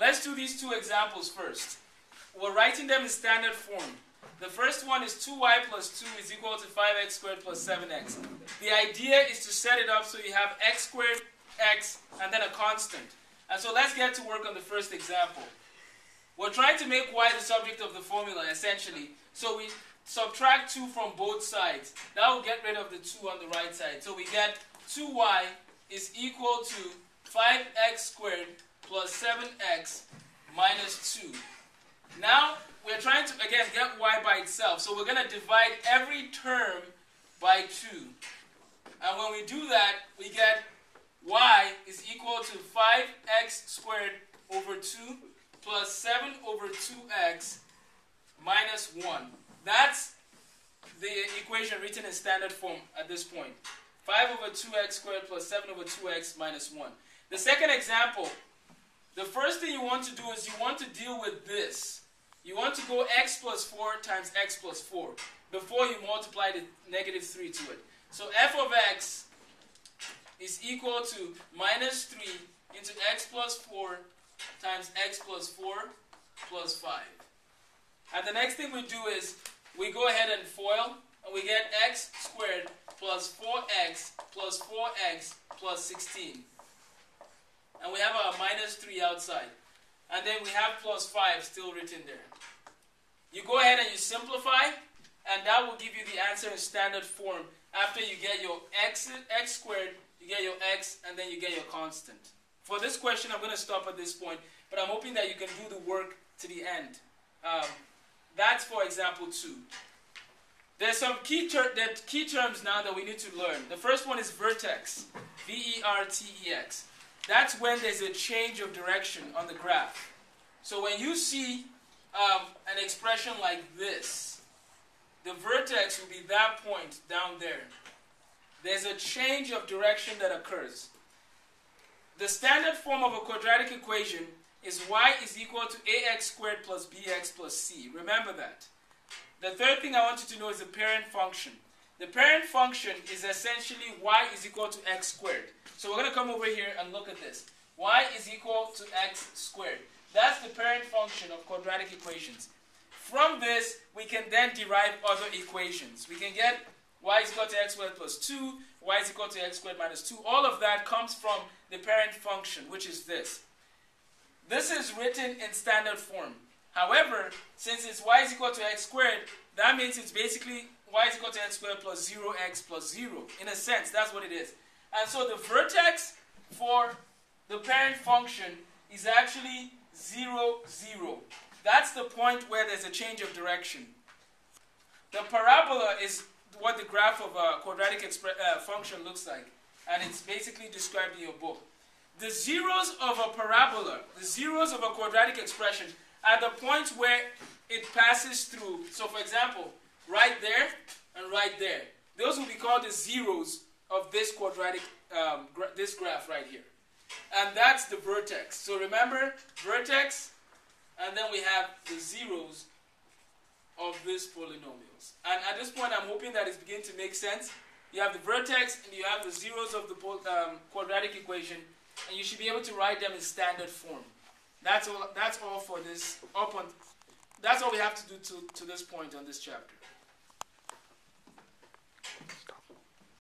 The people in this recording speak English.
Let's do these two examples first. We're writing them in standard form. The first one is 2y plus 2 is equal to 5x squared plus 7x. The idea is to set it up so you have x squared, x, and then a constant. And so let's get to work on the first example. We're trying to make y the subject of the formula, essentially. So we subtract 2 from both sides. That will get rid of the 2 on the right side. So we get 2y is equal to 5x squared plus 7x minus 2. Now, we're trying to, again, get y by itself. So we're going to divide every term by 2. And when we do that, we get y is equal to 5x squared over 2 plus 7 over 2x minus 1. That's the equation written in standard form at this point. 5 over 2x squared plus 7 over 2x minus 1. The second example, the first thing you want to do is you want to deal with this. You want to go x plus 4 times x plus 4 before you multiply the negative 3 to it. So f of x is equal to minus 3 into x plus 4 times x plus 4 plus 5. And the next thing we do is we go ahead and FOIL, and we get x squared plus 4x plus 4x plus 16. And we have our minus 3 outside. And then we have plus 5 still written there. You go ahead and you simplify, and that will give you the answer in standard form. After you get your x squared, you get your x, and then you get your constant. For this question, I'm going to stop at this point, but I'm hoping that you can do the work to the end. That's for example 2. There's some key terms now that we need to learn. The first one is vertex, V-E-R-T-E-X. That's when there's a change of direction on the graph. So when you see an expression like this, the vertex will be that point down there. There's a change of direction that occurs. The standard form of a quadratic equation is y is equal to ax squared plus bx plus c. Remember that. The third thing I want you to know is the parent function. The parent function is essentially y is equal to x squared. So we're going to come over here and look at this. Y is equal to x squared. That's the parent function of quadratic equations. From this, we can then derive other equations. We can get y is equal to x squared plus 2, y is equal to x squared minus 2. All of that comes from the parent function, which is this. This is written in standard form. However, since it's y is equal to x squared, that means it's basically y is equal to x squared plus 0x plus 0. In a sense, that's what it is. And so the vertex for the parent function is actually 0, 0. That's the point where there's a change of direction. The parabola is what the graph of a quadratic function looks like. And it's basically described in your book. The zeros of a parabola, the zeros of a quadratic expression, are the points where it passes through. So for example, right there and right there. Those will be called the zeros of this quadratic, this graph right here. And that's the vertex. So remember, vertex, and then we have the zeros of these polynomials. And at this point, I'm hoping that it's beginning to make sense. You have the vertex, and you have the zeros of the quadratic equation, and you should be able to write them in standard form. That's all for this. That's all we have to do to this point on this chapter.